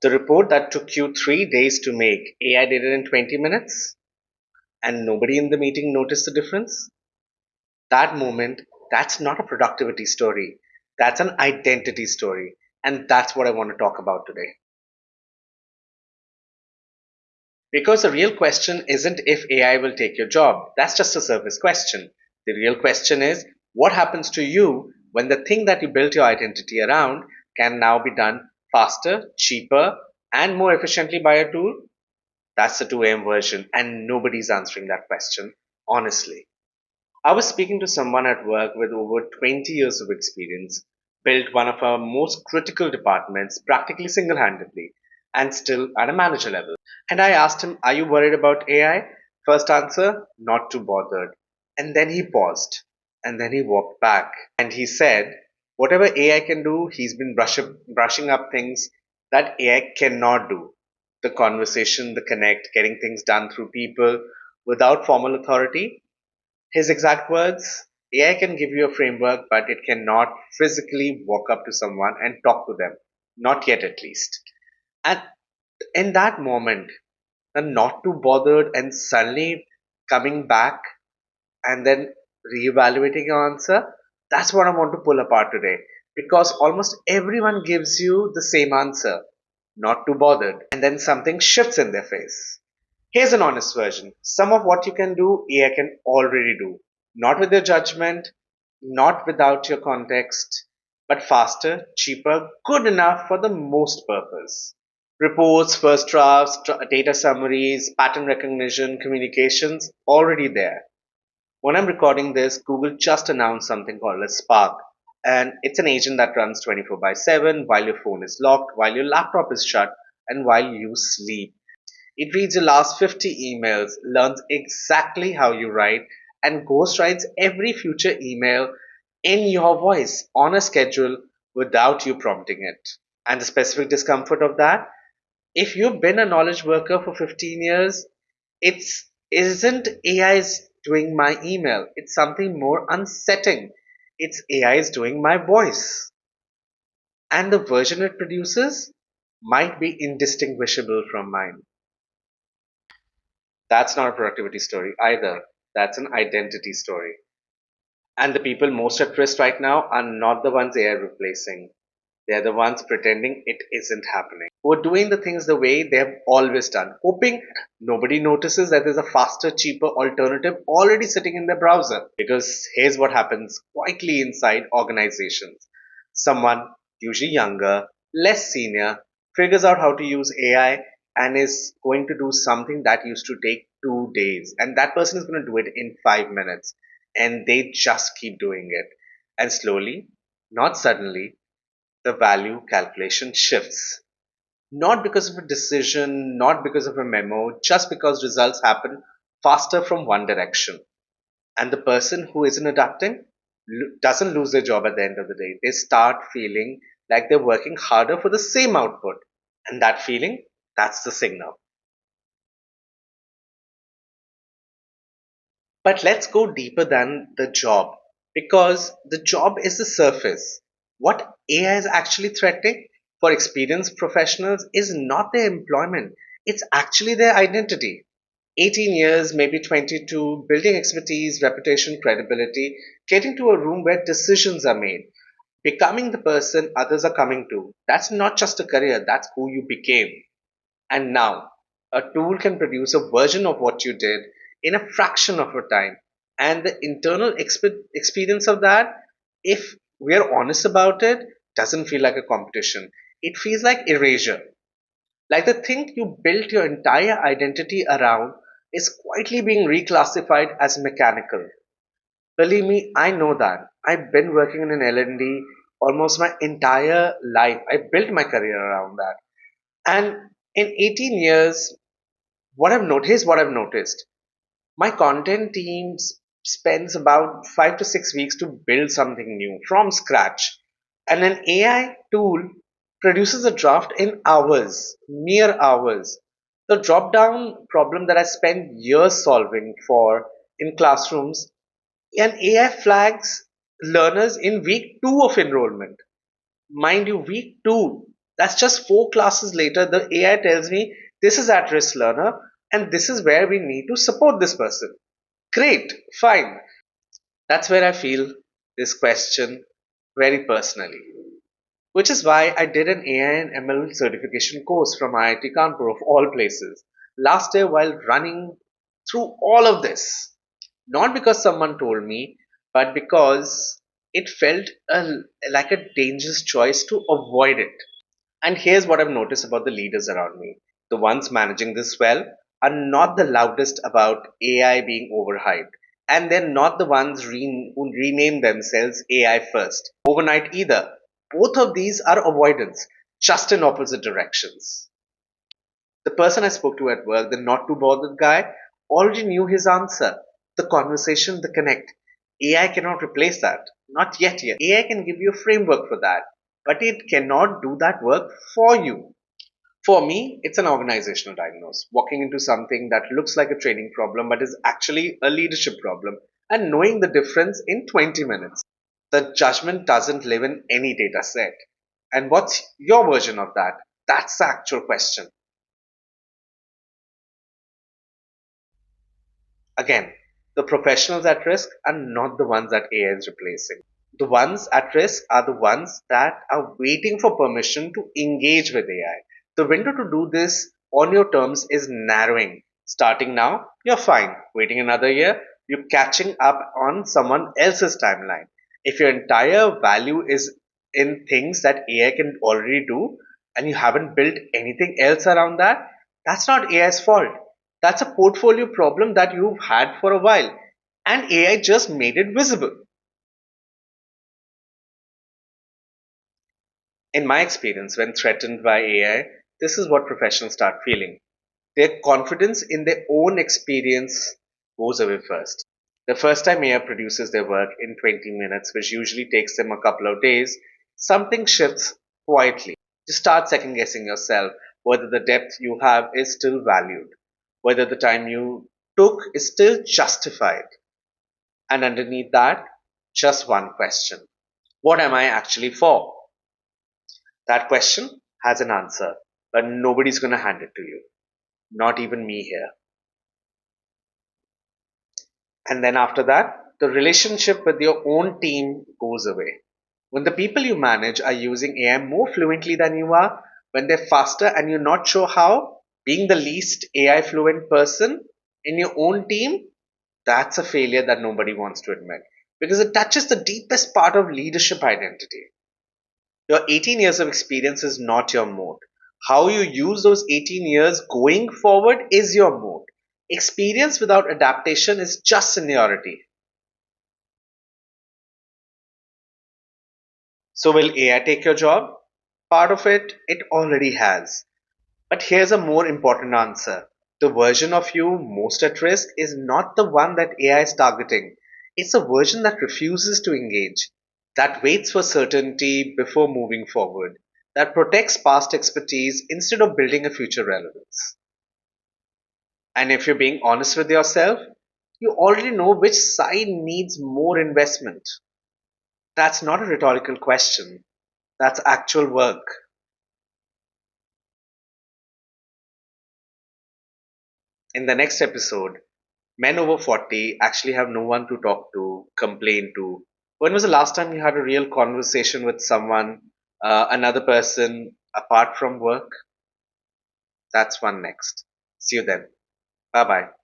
The report that took you 3 days to make, AI did it in 20 minutes, and nobody in the meeting noticed the difference. That moment, that's not a productivity story. That's an identity story. And that's what I want to talk about today. Because the real question isn't if AI will take your job. That's just a surface question. The real question is what happens to you when the thing that you built your identity around can now be done faster, cheaper, and more efficiently by a tool? That's the 2 a.m. version, and nobody's answering that question, honestly. I was speaking to someone at work with over 20 years of experience, built one of our most critical departments practically single handedly, and still at a manager level. And I asked him, "Are you worried about AI?" First answer, not too bothered. And then he paused, and then he walked back, and he said, whatever AI can do, he's been brushing up things that AI cannot do. The conversation, the connect, getting things done through people without formal authority. His exact words, AI can give you a framework, but it cannot physically walk up to someone and talk to them. Not yet, at least. And in that moment, the not too bothered and suddenly coming back and then reevaluating your answer, that's what I want to pull apart today. Because almost everyone gives you the same answer, not too bothered, and then something shifts in their face. Here's an honest version. Some of what you can do, AI can already do. Not with your judgment, not without your context, but faster, cheaper, good enough for the most purpose. Reports, first drafts, data summaries, pattern recognition, communications, already there. When I'm recording this, Google just announced something called a Spark. And it's an agent that runs 24 by 7 while your phone is locked, while your laptop is shut, and while you sleep. It reads your last 50 emails, learns exactly how you write, and ghostwrites every future email in your voice on a schedule without you prompting it. And the specific discomfort of that, if you've been a knowledge worker for 15 years, it's isn't AI's doing my email. It's something more unsettling. It's AI is doing my voice. And the version it produces might be indistinguishable from mine. That's not a productivity story either. That's an identity story. And the people most at risk right now are not the ones AI replacing. They're the ones pretending it isn't happening. Who are doing the things the way they have always done, hoping nobody notices that there's a faster, cheaper alternative already sitting in their browser. Because here's what happens quietly inside organizations. Someone, usually younger, less senior, figures out how to use AI and is going to do something that used to take 2 days. And that person is going to do it in 5 minutes. And they just keep doing it. And slowly, not suddenly, the value calculation shifts. Not because of a decision, not because of a memo, just because results happen faster from one direction. And the person who isn't adapting doesn't lose their job at the end of the day. They start feeling like they're working harder for the same output. And that feeling, that's the signal. But let's go deeper than the job because the job is the surface. What AI is actually threatening for experienced professionals is not their employment, it's actually their identity. 18 years, maybe 22, building expertise, reputation, credibility, getting to a room where decisions are made, becoming the person others are coming to. That's not just a career, that's who you became. And now, a tool can produce a version of what you did in a fraction of a time. And the internal experience of that, if we are honest about it, doesn't feel like a competition. It feels like erasure. Like the thing you built your entire identity around is quietly being reclassified as mechanical. Believe me, I know that. I've been working in an L&D almost my entire life. I built my career around that. And in 18 years, what I've noticed. My content team spends about 5 to 6 weeks to build something new from scratch. And an AI tool produces a draft in hours, mere hours. The drop down problem that I spent years solving for in classrooms, and AI flags learners in week 2 of enrollment. Mind you, week 2. That's just 4 classes later, the AI tells me this is at risk learner and this is where we need to support this person. Great, fine. That's where I feel this question very personally. Which is why I did an AI and ML certification course from IIT Kanpur of all places last year while running through all of this. Not because someone told me, but because it felt like a dangerous choice to avoid it. And here's what I've noticed about the leaders around me. The ones managing this well are not the loudest about AI being overhyped. And they're not the ones who rename themselves AI first overnight either. Both of these are avoidance, just in opposite directions. The person I spoke to at work, the not too bothered guy, already knew his answer. The conversation, the connect. AI cannot replace that. Not yet. AI can give you a framework for that, but it cannot do that work for you. For me, it's an organizational diagnosis, walking into something that looks like a training problem but is actually a leadership problem, and knowing the difference in 20 minutes. The judgment doesn't live in any data set. And what's your version of that? That's the actual question. Again, the professionals at risk are not the ones that AI is replacing. The ones at risk are the ones that are waiting for permission to engage with AI. The window to do this on your terms is narrowing. Starting now, you're fine. Waiting another year, you're catching up on someone else's timeline. If your entire value is in things that AI can already do and you haven't built anything else around that, that's not AI's fault. That's a portfolio problem that you've had for a while and AI just made it visible. In my experience, when threatened by AI, this is what professionals start feeling. Their confidence in their own experience goes away first. The first time AI produces their work in 20 minutes, which usually takes them a couple of days, something shifts quietly. You start second guessing yourself whether the depth you have is still valued, whether the time you took is still justified. And underneath that, just one question: what am I actually for? That question has an answer, but nobody's going to hand it to you. Not even me here. And then after that, the relationship with your own team goes away. When the people you manage are using AI more fluently than you are, when they're faster and you're not sure how, being the least AI fluent person in your own team, that's a failure that nobody wants to admit because it touches the deepest part of leadership identity. Your 18 years of experience is not your mode. How you use those 18 years going forward is your mode. Experience without adaptation is just seniority. So, will AI take your job? Part of it already has. But here's a more important answer. The version of you most at risk is not the one that AI is targeting. It's a version that refuses to engage, that waits for certainty before moving forward, that protects past expertise instead of building a future relevance. And if you're being honest with yourself, you already know which side needs more investment. That's not a rhetorical question, that's actual work. In the next episode, men over 40 actually have no one to talk to, complain to. When was the last time you had a real conversation with someone, another person, apart from work? That's one next. See you then. Bye bye.